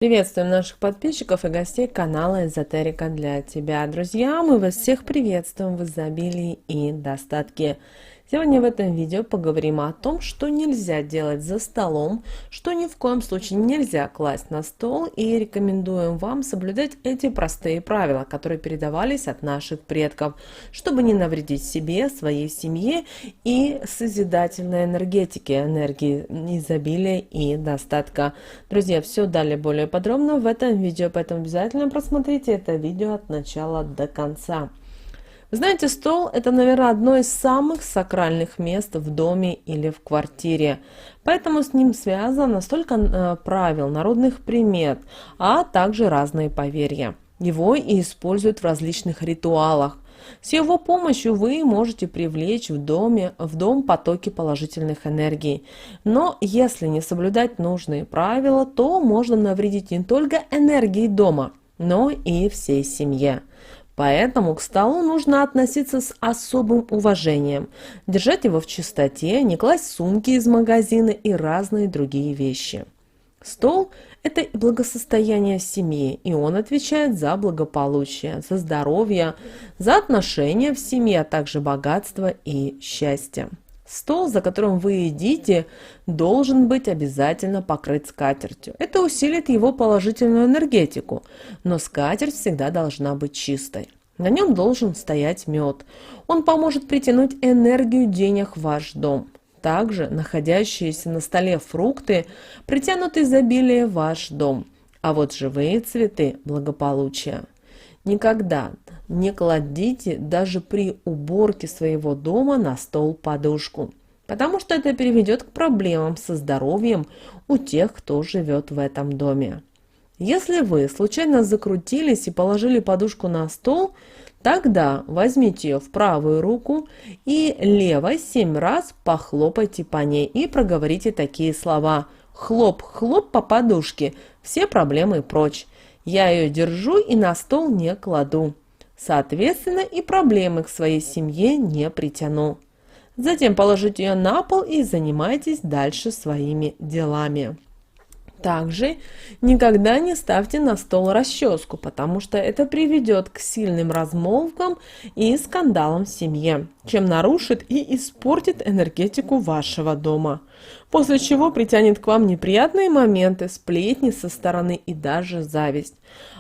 Приветствуем наших подписчиков и гостей канала Эзотерика для тебя. Друзья, мы вас всех приветствуем в изобилии и достатке. Сегодня в этом видео поговорим о том, что нельзя делать за столом, что ни в коем случае нельзя класть на стол, и рекомендуем вам соблюдать эти простые правила, которые передавались от наших предков, чтобы не навредить себе, своей семье и созидательной энергетике, энергии изобилия и достатка. Друзья, все далее более подробно в этом видео, поэтому обязательно просмотрите это видео от начала до конца. Вы знаете, стол – это, наверное, одно из самых сакральных мест в доме или в квартире. Поэтому с ним связано столько правил, народных примет, а также разные поверья. Его и используют в различных ритуалах. С его помощью вы можете привлечь в дом потоки положительных энергий. Но если не соблюдать нужные правила, то можно навредить не только энергии дома, но и всей семье. Поэтому к столу нужно относиться с особым уважением, держать его в чистоте, не класть сумки из магазина и разные другие вещи. Стол – это благосостояние семьи, и он отвечает за благополучие, за здоровье, за отношения в семье, а также богатство и счастье. Стол, за которым вы едите, должен быть обязательно покрыт скатертью. Это усилит его положительную энергетику, но скатерть всегда должна быть чистой. На нем должен стоять мед. Он поможет притянуть энергию денег в ваш дом. Также находящиеся на столе фрукты притянут изобилие в ваш дом, а вот живые цветы – благополучие. Никогда не кладите даже при уборке своего дома на стол подушку, потому что это приведет к проблемам со здоровьем у тех, кто живет в этом доме. Если вы случайно закрутились и положили подушку на стол, тогда возьмите ее в правую руку и левой 7 раз похлопайте по ней и проговорите такие слова: «Хлоп-хлоп по подушке, все проблемы прочь. Я ее держу и на стол не кладу. Соответственно, и проблемы к своей семье не притяну». Затем положите ее на пол и занимайтесь дальше своими делами. Также никогда не ставьте на стол расческу, потому что это приведет к сильным размолвкам и скандалам в семье, чем нарушит и испортит энергетику вашего дома, после чего притянет к вам неприятные моменты, сплетни со стороны и даже зависть.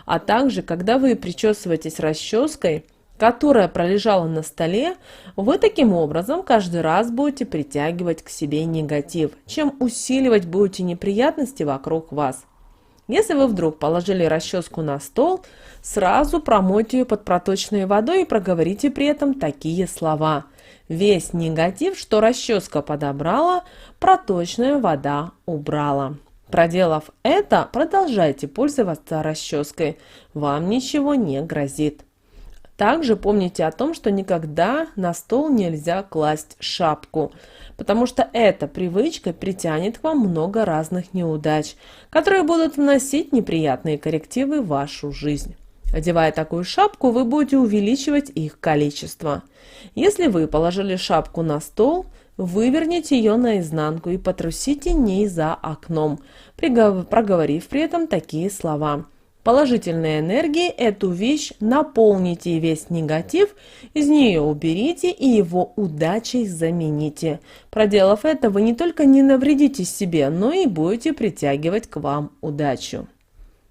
А также, когда вы причесываетесь расческой, которая пролежала на столе, вы таким образом каждый раз будете притягивать к себе негатив, чем усиливать будете неприятности вокруг вас. Если вы вдруг положили расческу на стол, сразу промойте ее под проточной водой и проговорите при этом такие слова: «Весь негатив, что расческа подобрала, проточная вода убрала». Проделав это, продолжайте пользоваться расческой, вам ничего не грозит. Также помните о том, что никогда на стол нельзя класть шапку, потому что эта привычка притянет к вам много разных неудач, которые будут вносить неприятные коррективы в вашу жизнь. Одевая такую шапку, вы будете увеличивать их количество. Если вы положили шапку на стол, выверните ее наизнанку и потрусите ней за окном, проговорив при этом такие слова: «Положительной энергией эту вещь наполните, и весь негатив из нее уберите и его удачей замените». Проделав это, вы не только не навредите себе, но и будете притягивать к вам удачу.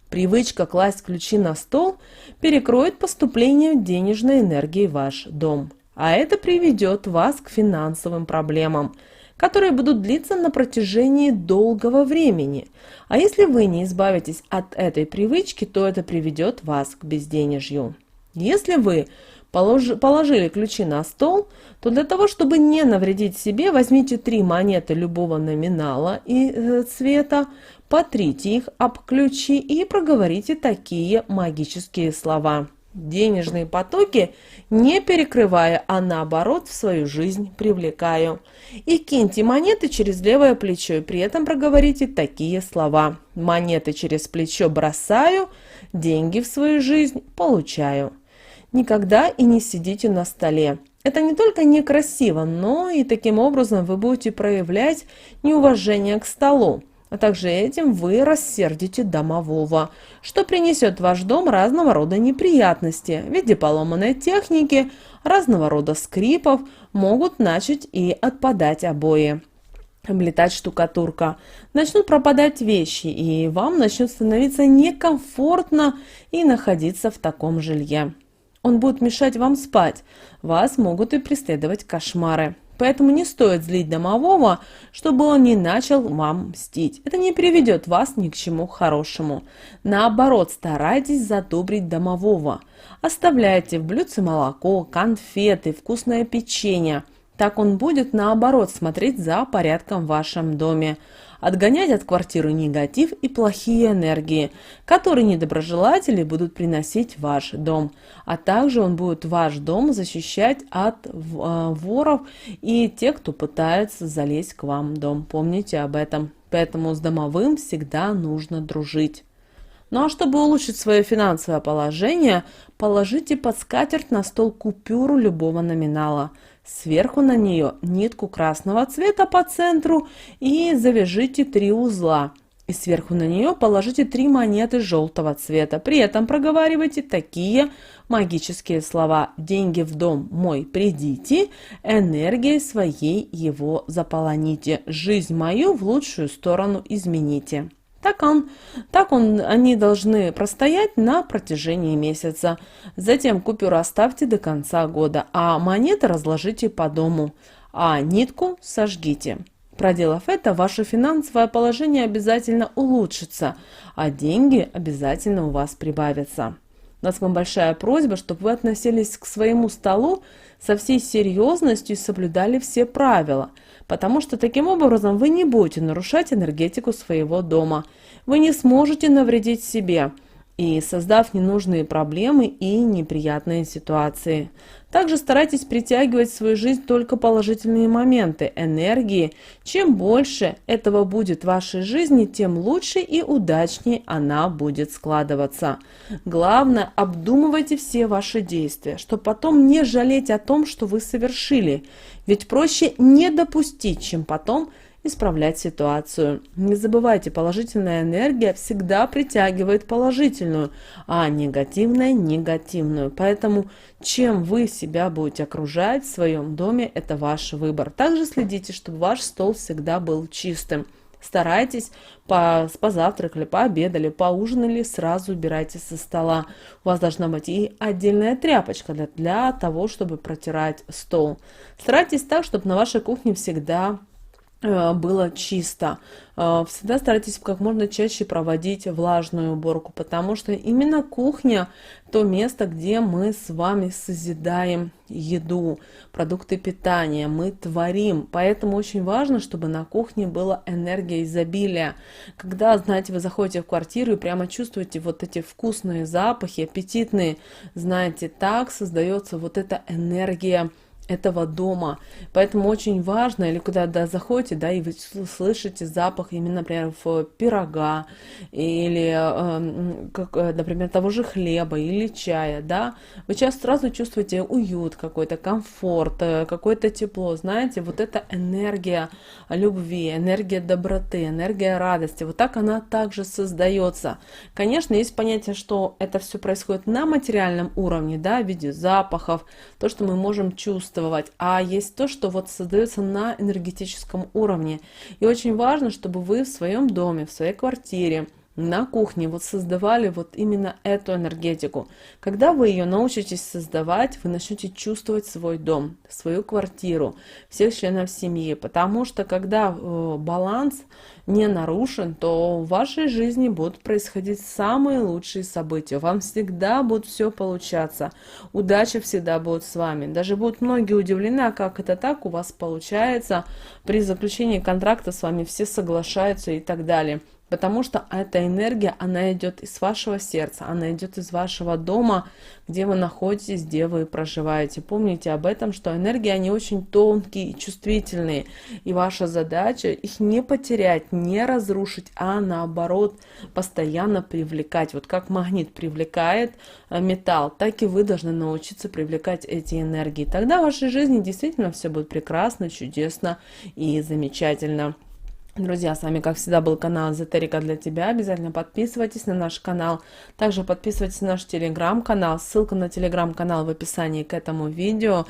Привычка класть ключи на стол перекроет поступление денежной энергии в ваш дом, а это приведет вас к финансовым проблемам, которые будут длиться на протяжении долгого времени. А если вы не избавитесь от этой привычки, то это приведет вас к безденежью. Если вы положили ключи на стол, то для того, чтобы не навредить себе, возьмите 3 монеты любого номинала и цвета, потрите их об ключи и проговорите такие магические слова: «Денежные потоки не перекрывая, а наоборот в свою жизнь привлекаю». И киньте монеты через левое плечо, и при этом проговорите такие слова: «Монеты через плечо бросаю, деньги в свою жизнь получаю». Никогда и не сидите на столе. Это не только некрасиво, но и таким образом вы будете проявлять неуважение к столу. А также этим вы рассердите домового, что принесет в ваш дом разного рода неприятности в виде поломанной техники, разного рода скрипов, могут начать и отпадать обои, облетать штукатурка, начнут пропадать вещи, и вам начнет становиться некомфортно и находиться в таком жилье. Он будет мешать вам спать, вас могут и преследовать кошмары. Поэтому не стоит злить домового, чтобы он не начал вам мстить. Это не приведет вас ни к чему хорошему. Наоборот, старайтесь задобрить домового. Оставляйте в блюдце молоко, конфеты, вкусное печенье. Так он будет, наоборот, смотреть за порядком в вашем доме, отгонять от квартиры негатив и плохие энергии, которые недоброжелатели будут приносить в ваш дом. А также он будет ваш дом защищать от воров и тех, кто пытается залезть к вам в дом. Помните об этом. Поэтому с домовым всегда нужно дружить. Ну а чтобы улучшить свое финансовое положение, положите под скатерть на стол купюру любого номинала. Сверху на нее нитку красного цвета по центру и завяжите 3 узла. И сверху на нее положите 3 монеты желтого цвета. При этом проговаривайте такие магические слова: «Деньги в дом мой придите, энергией своей его заполоните, жизнь мою в лучшую сторону измените». Они должны простоять на протяжении месяца. Затем купюру оставьте до конца года, а монеты разложите по дому, а нитку сожгите. Проделав это, ваше финансовое положение обязательно улучшится, а деньги обязательно у вас прибавятся. У нас к вам большая просьба, чтобы вы относились к своему столу со всей серьезностью и соблюдали все правила, потому что таким образом вы не будете нарушать энергетику своего дома. Вы не сможете навредить себе и создав ненужные проблемы и неприятные ситуации. Также старайтесь притягивать в свою жизнь только положительные моменты, энергии. Чем больше этого будет в вашей жизни, тем лучше и удачнее она будет складываться. Главное, обдумывайте все ваши действия, чтобы потом не жалеть о том, что вы совершили. Ведь проще не допустить, чем потом исправлять ситуацию. Не забывайте, положительная энергия всегда притягивает положительную, а негативная – негативную. Поэтому чем вы себя будете окружать в своем доме, это ваш выбор. Также следите, чтобы ваш стол всегда был чистым. Старайтесь, позавтракали, пообедали, поужинали, сразу убирайте со стола. У вас должна быть и отдельная тряпочка для того, чтобы протирать стол. Старайтесь так, чтобы на вашей кухне всегда было чисто. Всегда старайтесь как можно чаще проводить влажную уборку, потому что именно кухня – то место, где мы с вами созидаем еду, продукты питания, мы творим. Поэтому очень важно, чтобы на кухне была энергия изобилия. Когда, знаете, вы заходите в квартиру и прямо чувствуете вот эти вкусные запахи, аппетитные, знаете, так создается вот эта энергия этого дома. Поэтому очень важно, или куда заходите, да, и вы слышите запах именно, например, пирога, или, например, того же хлеба или чая, да, вы сейчас сразу чувствуете уют какой-то, комфорт, какое-то тепло, знаете, вот эта энергия любви, энергия доброты, энергия радости, вот так она также создается. Конечно, есть понятие, что это все происходит на материальном уровне, да, в виде запахов, то, что мы можем чувствовать, а есть то, что вот создается на энергетическом уровне. И очень важно, чтобы вы в своем доме, в своей квартире, на кухне вот создавали вот именно эту энергетику. Когда вы ее научитесь создавать, вы начнете чувствовать свой дом, свою квартиру, всех членов семьи. Потому что когда баланс не нарушен, то в вашей жизни будут происходить самые лучшие события. Вам всегда будет все получаться. Удача всегда будет с вами. Даже будут многие удивлены, а как это так у вас получается. При заключении контракта с вами все соглашаются и так далее. Потому что эта энергия, она идет из вашего сердца, она идет из вашего дома, где вы находитесь, где вы проживаете. Помните об этом, что энергии, они очень тонкие и чувствительные. И ваша задача их не потерять, не разрушить, а наоборот постоянно привлекать. Вот как магнит привлекает металл, так и вы должны научиться привлекать эти энергии. Тогда в вашей жизни действительно все будет прекрасно, чудесно и замечательно. Друзья, с вами, как всегда, был канал Эзотерика для тебя. Обязательно подписывайтесь на наш канал. Также подписывайтесь на наш телеграм-канал. Ссылка на телеграм-канал в описании к этому видео.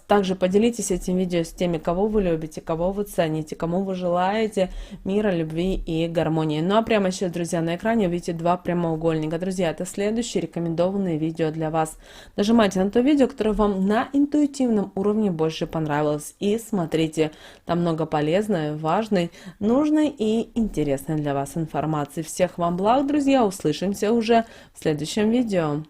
Также поделитесь этим видео с теми, кого вы любите, кого вы цените, кому вы желаете мира, любви и гармонии. Ну а прямо сейчас, друзья, на экране видите два прямоугольника. Друзья, это следующие рекомендованные видео для вас. Нажимайте на то видео, которое вам на интуитивном уровне больше понравилось. И смотрите, там много полезной, важной, нужной и интересной для вас информации. Всех вам благ, друзья, услышимся уже в следующем видео.